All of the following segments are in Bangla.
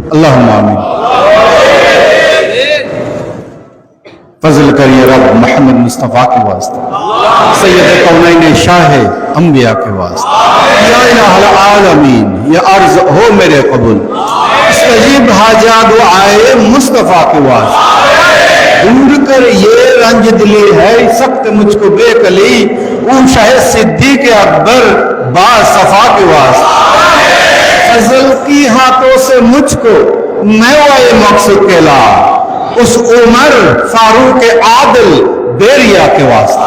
अल्लाहुम्मा आमीन। फजल करिए रब मोहम्मद मुस्तफ़ा के वास्ते, सैयद कौनैन शाह अंबिया के वास्ते, या इलाहल आलमीन ये अर्ज हो मेरे कबूल, इस्तजीब हाजा दुआए मुस्तफ़ा के वास्ते, दूर कर ये रंज दिली है सख्त मुझको बेकली, ऊ शाह सिद्दीक़ अकबर बा सफा के वास्ते, फजल की हाथों से मुझको मैं वाए मकसूद केला, उस उमर फारूक आदिल बेरिया के वास्ते,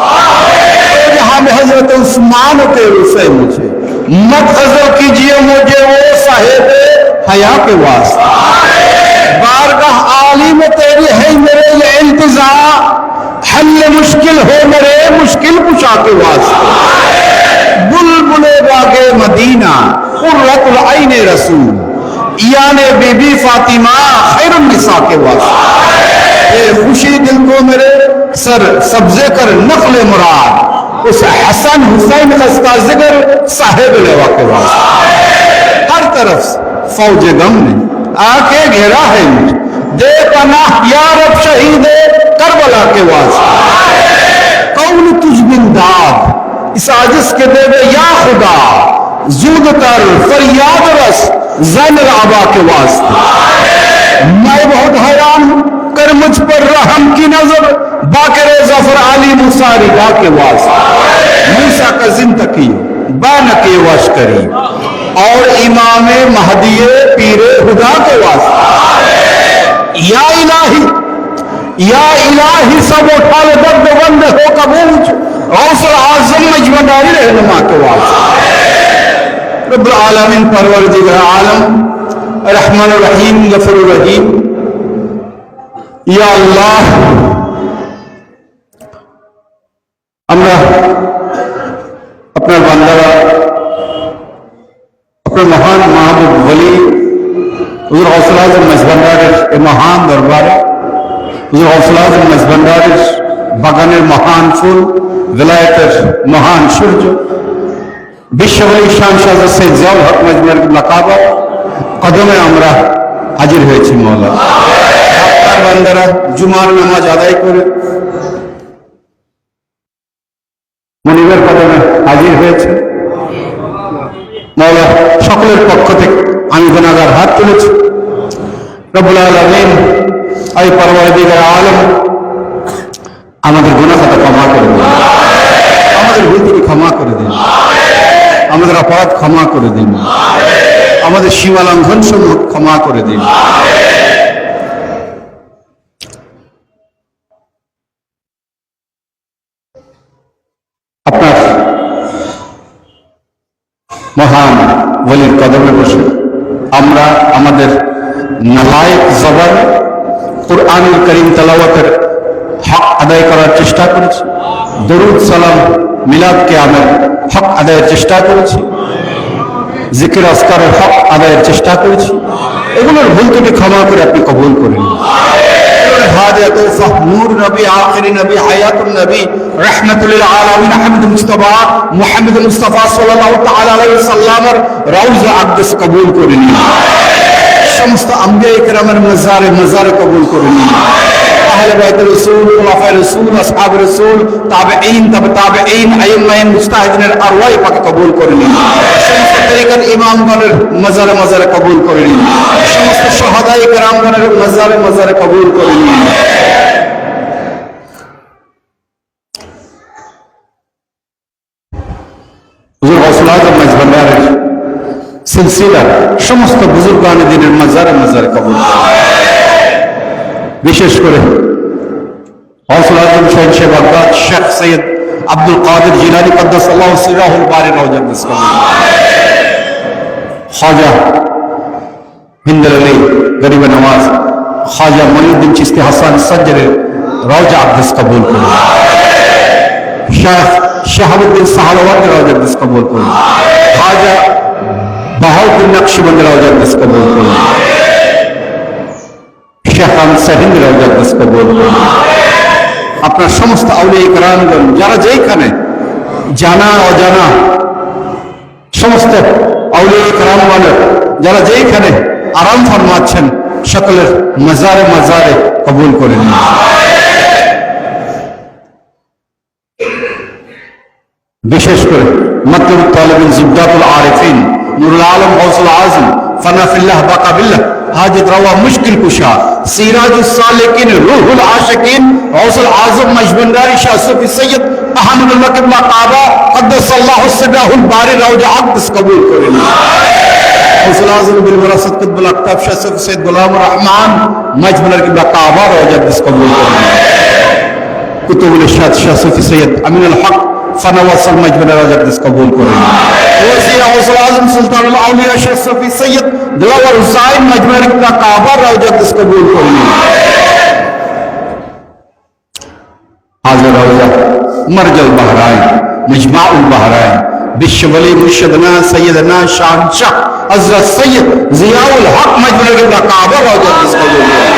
तो जहां में हजरत उस्मान के रुसे मुझे मत गजल कीजिए मुझे वो साहेब हया के वास्ते, बारगाह आली में तेरी है मेरे लिए इंतजा, हल मुश्किल हो मेरे मुश्किल कुशा के वास्ते, बुलबुले बागे मदीना कुर्रतुल आइन रसूल, याने बीबी फातिमा खैरुन निसा के वास्ते, ये खुशी दिल को मेरे सर सब्जे कर नक्ल मुराद, उस हसन हुसैन का जिक्र साहेब लेवा के वास्ते, हर तरफ फौज गम ने आके घेरा है मुझे, दे पनाह या रब शहीद करबला के वास्ते, कौन तुझ बिन दाद इस आजिज के देवे या खुदा, जूद कर फरियाद रस ज़ैनुल आबा के वास्ते, मैं बहुत हैरान हूं कर मुझ पर रहम की नजर, बाकर जफर अली मूसा रिदा के वास्ते, मूसा का जिंदगी बान के वश करी, और इमाम महदी पीरे हुदा के वास्ते, या इलाही सब उठा ले दर्द बंद हो कबूज, गौसुल आजम मजमदारी रहनुमा के वास्ते, रब्बुल आलमीन परवरदिगार आलम रहमान रहीम गफूर रहीम, या अल्लाह আমরা আপনার বান্দারা আপনার মহান মাহবুব ওলি হুজুর গৌসুল আজম মেজবান্ডারের এই মহান দরবারে, হুজুর গৌসুল আজম মেজবান্ডারের বাগানের মহান ফুল, विलायतेर মহান সূর্য, বিশ্ববলী শান শাহ সৈয়দ জিয়াউল হক মজমুর লাকাবা কদমে আমরা হাজির হয়েছি মওলা। আপনার বান্দারা জুমার নামাজ আদায় করে মনিবের কদমে হাজির হয়েছে মওলা, সকলের পক্ষ থেকে আমি গুনাহগার হাত তুলেছি। রব্বুল আলামিন আই পরওয়ারদিগার আলম আমাদের গুনাহ খাতা ক্ষমা করে দিন, আমাদের ভুল ত্রুটি ক্ষমা করে দিন, আমাদের অপরাধ ক্ষমা করে দিন, আমাদের সীমা লঙ্ঘন সমূহ ক্ষমা করে দিন। আপনার মহান ওলির কদমে বসে আমরা আমাদের নালায়েক জবান কুরআনুল করিম তেলাওয়াতের হক আদায় করার চেষ্টা করেছি, দরুদ সালাম মিলাদকে আমার হক আদায়ের চেষ্টা করেছি, জিকির আসকারের হক আদায়ের চেষ্টা করেছি, এগুলোর ভুল ত্রুটি ক্ষমা করে আপনি কবুল করেন। নূর নবী, আখিরি নবী, হায়াতুল নবী, রাহমাতুল লিল আলামিন আহমদ মুস্তাফা মুহাম্মদ মুস্তাফা সাল্লাল্লাহু তাআলা আলাইহি ওয়াসাল্লামের রওজা আকদাস কবুল করে নিন, সমস্ত আম্বিয়া কিরামের মাজারে কবুল করে নিন, আহলে বাইত রাসূল, খুলাফায়ে রাসূল, আসহাব রাসূল, তাবেঈন, তাবে তাবেঈন, আইম্মায়ে মুজতাহিদিনের আরওয়াহ পাকে কবুল করে নিন, সমস্ত তরিকার ইমামগণের মাজারে কবুল করে নিন, সমস্ত শাহাদায়ে কিরামগণের মাজারে কবুল করে নিন। হুজুর গৌসুল আজম মেজবান্ডারের সিলসিলার সমস্ত বুজুর্গানে দ্বীনের মাজারে কবুল করে, বিশেষ করে গৌসুল আজম শহীদ বাগদাদ শেখ সৈয়দ আব্দুল কাদের জিলানী কদ্দাসাল্লাহু সিররাহুল বারি রওজা আকদাস কবুল, খ্বাজা হিন্দুল আলী গরিব নওয়াজ খ্বাজা মঈনুদ্দিন চিশতি হাসান সজ্জরের রওজা আকদাস কবুল করুন, শেখ শাহাবুদ্দিন সাহালওয়াতের রওজা আকদাস কবুল করুন, খ্বাজা বাহাউদ্দিন নকশবন্দের রওজা আকদাস কবুল করুন, শেখ আনসার হিন্দের রওজা আকদাস কবুল করুন। আপনার সমস্ত আউলিয়া কিরামগণ যারা যেখানে জানা অজানা সমস্ত আউলিয়া কিরামগণ যারা যেখানে আরাম ফরমাচ্ছেন, সকলের মাজারে মাজারে কবুল করে নিন। বিশেষ করে মতলব তালিবিন জিবদাতুল আরিফিন নুরুল আলম গৌসুল আজম ফানাফিল্লাহ বাকাবিল্লাহ হাজত রওয়া মুশকিল কুশা সিরাজুস সালিকিন রুহুল আশিকিন গৌসুল আজম মজবন্দারি শাহ সুফি সৈয়দ আহমদুল্লাহ কিবলা কাবা কদ্দাসাল্লাহু সিররাহুল বারি রওজা আকদস কবুল করেন। গৌসুল আজম বিল ওয়ারাসাত কুতুবুল আকতাব শাহ সুফি সৈয়দ গোলাম রহমান মজবন্দারি কিবলা কাবা রওজা আকদস কবুল করেন। কুতুবুল ইরশাদ শাহ সুফি সৈয়দ আমিনুল হক ফানাওয়াসল মজবুর রাজাকদিস কবুল করেন। ওসিয়া গৌসুল আজম সুলতানুল আউলিয়া শাহ সুফি সৈয়দ দিলাওয়ার হুসাইন মজবুর কিবলা কাবা রাজাকদিস কবুল করেন। আজ রওজা মরজল বাহরাইন মজমাউল বাহরাইন বিশ্ব ওলি মুর্শিদনা সৈয়দনা শাহজাহ হযরত সৈয়দ জিয়াউল হক মজবুর কিবলা কাবা রাজাকদিস কবুল করেন।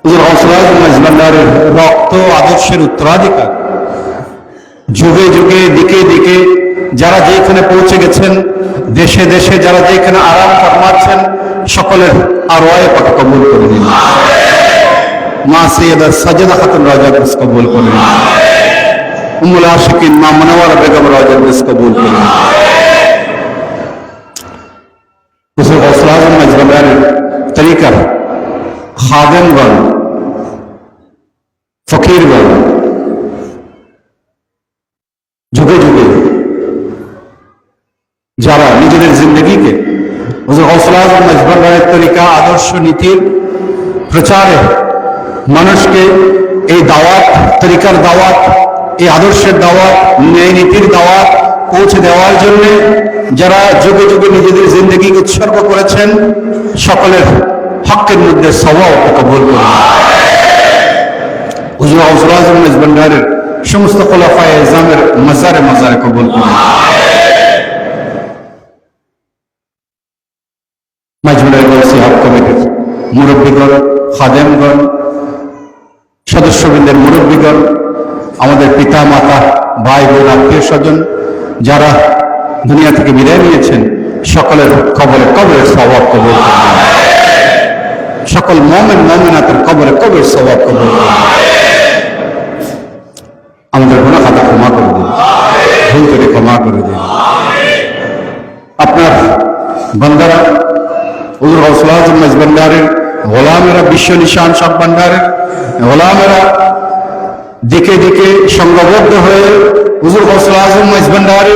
হুজুর গৌসুল আজম মজবুরের রক্ত আদর্শের উত্তরাধিকার যুগে যুগে দিকে দিকে যারা যেখানে পৌঁছে গেছেন, দেশে দেশে যারা যেখানে আরাম ফরমাচ্ছেন, সকলের আরওয়ায়ে পাক কবুল করে দিন। মা সৈয়দা সাজেদা খাতুন রাজাকদিস কবুল করে দিন। উম্মুল আশিকিন মা মুনাওয়ারা বেগম রাজাকদিস কবুল করে দিন। হুজুর গৌসুল আজম মজবুরের তরিকার খাদেমগণ, ফকিরগণ যুগে যুগে যারা নিজেদের জিন্দগিকে হুজুর গৌসুল আজম মজবুরের তরিকা আদর্শ নীতির প্রচারে মানুষকে এই দাওয়াত, তরিকার দাওয়াত, এই আদর্শের দাওয়াত, ন্যায় নীতির দাওয়াত পৌঁছে দেওয়ার জন্য যারা যুগে যুগে নিজেদের জিন্দগিকে উৎসর্গ করেছেন, সকলের হকের মধ্যে সওয়াব কবুল করুন। হুজুর গৌসুল আজম মজবুরের সমস্ত খোলাফায়ে ইজমের মাজারে মাজারে কবুল করুন। মজবুরের গৌসী হক কমিটির মুরব্বীগণ, খাদেমগণ, সদস্যবৃন্দের মুরব্বীগণ, আমাদের পিতা মাতা, ভাই বোন, আত্মীয় স্বজন যারা দুনিয়া থেকে বিদায় নিয়েছেন, সকলের কবরে কবরের সওয়াব কবুল করুন। সকল মুমিন মুমিনাতের কবরে কবরের সওয়াব কবুল করুন। আমাদের গুনাহ খাতা ক্ষমা করে দিন, ভুল করে ক্ষমা করে দিন। আপনার বান্দারা হুজুর গৌসুল আজম মজবুরের গোলামেরা, বিশ্ব নিশান সব ভান্ডারের গোলামেরা দিকে দিকে সংঘবদ্ধ হয়ে হুজুর গৌসুল আজম মজবুরের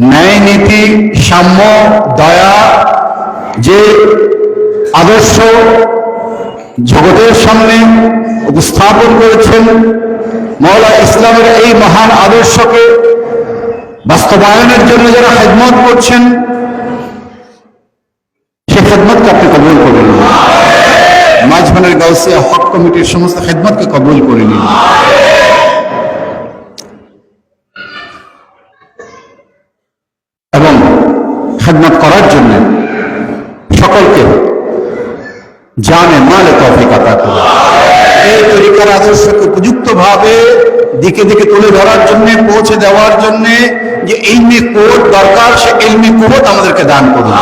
ন্যায় নীতি, সাম্য, দয়া যে আদর্শ জগতের সামনে উপস্থাপন করেছেন, মওলা ইসলামের এই মহান আদর্শকে বাস্তবায়নের জন্য যারা খেদমত করছেন, সেই খেদমতকে আপনি কবুল করে নিন। মাঝখানের গাউসিয়া হক কমিটির সমস্ত খেদমতকে কবুল করে নিন। এবং খেদমত করার জন্য সকলকে জানে মালে তৌফিক আতা করুন। এই তরিকার আদর্শকে উপযুক্ত ভাবে দিকে দিকে তুলে ধরার জন্য, পৌঁছে দেওয়ার জন্য যে ইলমি কুওয়াত দরকার, সে ইলমি কুওয়াত আমাদেরকে দান করুন।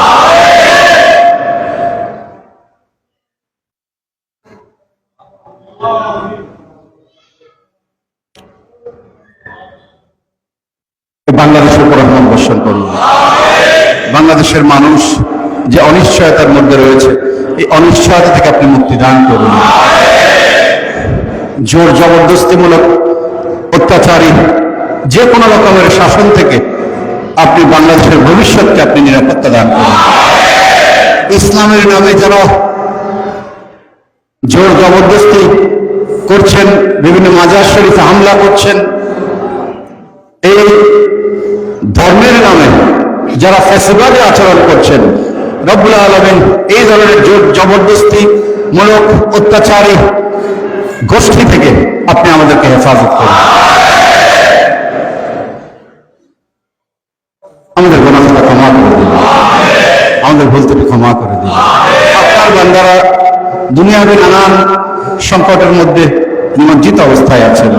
বাংলাদেশের উপর রহমত বর্ষণ করুন। বাংলাদেশের মানুষ যে অনিশ্চয়তার মধ্যে রয়েছে, এই অনিশ্চয়তা থেকে আপনি মুক্তি দান করুন। জোর জবরদস্তিমূলক অত্যাচারী যে কোনো রকমের শাসন থেকে আপনি বাংলাদেশের ভবিষ্যৎকে আপনি নিরাপত্তা দান করুন। ইসলামের নামে যারা জোর জবরদস্তি করছেন, বিভিন্ন মাজার শরীফে হামলা করছেন, এই ধর্মের নামে যারা ফ্যাসিবাদী আচরণ করছেন, রব্বুল আলামিন এই ধরনের জোর জবরদস্তি মূলক অত্যাচারী গোষ্ঠী থেকে আপনি আমাদেরকে হেফাজত করুন। আমাদের গুনাহ ক্ষমা করে দিন, আমাদের ভুল ত্রুটি ক্ষমা করে দিন। আপনার বান্দারা দুনিয়ার নানান সংকটের মধ্যে নিমজ্জিত অবস্থায় আছেন,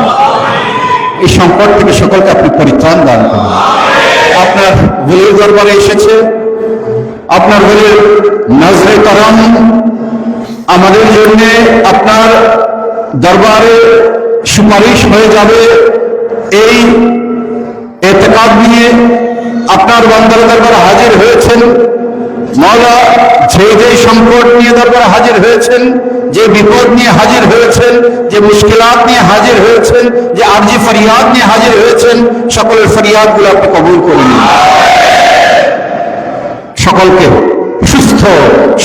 এই সংকট থেকে সকলকে আপনি পরিত্রাণ দান করুন। আপনার ভুলের দরবারে এসেছে, আপনার বলে নজরে করম আমাদের জন্য আপনার দরবারে সুপারিশ হয়ে যাবে, এই এতেকাদ নিয়ে আপনার বান্দার দরবারে হাজির হয়েছেন। মওলা যে সংকট নিয়ে দরবারে হাজির হয়েছেন, যে বিপদ নিয়ে হাজির হয়েছেন, যে মুশকিলাত নিয়ে হাজির হয়েছেন, যে আরজি ফরিয়াদ নিয়ে হাজির হয়েছেন, সকলের ফরিয়াদগুলো আপনি কবুল করুন। সকলকে সুস্থ,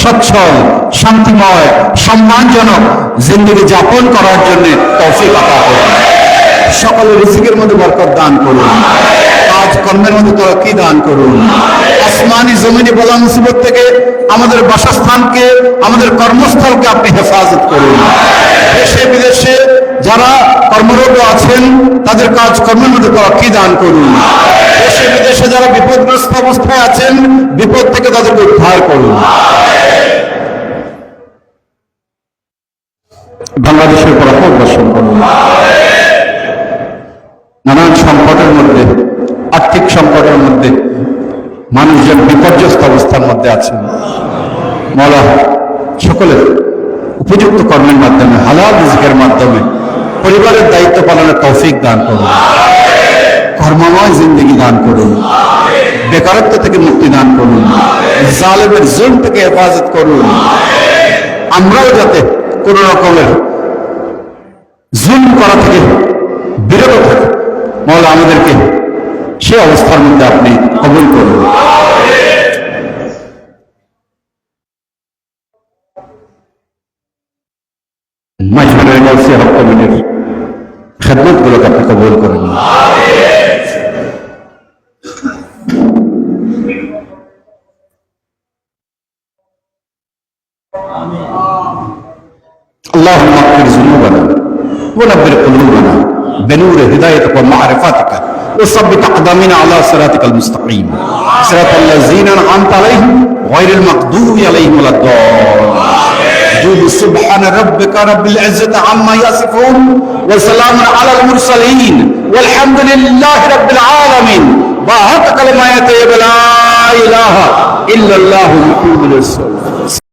সচ্ছল, শান্তিময়, সম্মানজনক জিন্দেগি যাপন করার জন্য তৌফিক আতা করুন। সকলের রিজিকের মধ্যে বরকত দান করুন, কাজ কর্মের মধ্যে তরক্কি দান করুন। আসমানি জমিনে বলা মুসিবত থেকে আমাদের বাসস্থানকে, আমাদের কর্মস্থলকে আপনি হেফাজত করুন। দেশে বিদেশে যারা কর্মরত আছেন তাদের কাজ কর্মের মধ্যে তরক্কি দান করুন। দেশে বিদেশে যারা বিপদগ্রস্ত অবস্থায় আছেন বিপদ থেকে তাদেরকে উদ্ধার করুন। বাংলাদেশের উপর রহমত বর্ষণ করুন। নানান সংকটের মধ্যে, আর্থিক সংকটের মধ্যে মানুষজন বিপর্যস্ত অবস্থার মধ্যে আছেন। মওলা সকলের উপযুক্ত কর্মের মাধ্যমে, হালাল রিজিকের মাধ্যমে পরিবারের দায়িত্ব পালনের তৌফিক দান করুন। কর্মময় জিন্দেগি দান করুন। বেকারত্ব থেকে মুক্তি দান করুন। জালেমের জুলম থেকে হেফাজত করুন। আমরাও যাতে কোন রকমের জুলম করা থেকে বিরত থাকি, মওলা আমাদেরকে সে অবস্থার মধ্যে আপনি কবুল করুন। মাঝখানের গাউসিয়া হক কমিটির খেদমত গুলোকে আপনি কবুল করেন। اللهم اغفر ذنوبنا ونبر قلوبنا بنور هدايتك ومعرفتك وثبت اقدامنا على صراطك المستقيم صراط الذين انعمت عليهم غير المغضوب عليهم ولا الضالين. سبحان ربك رب العزة عما يصفون وسلام على المرسلين والحمد لله رب العالمين. وحق كلمات لا اله الا الله محمد رسول الله.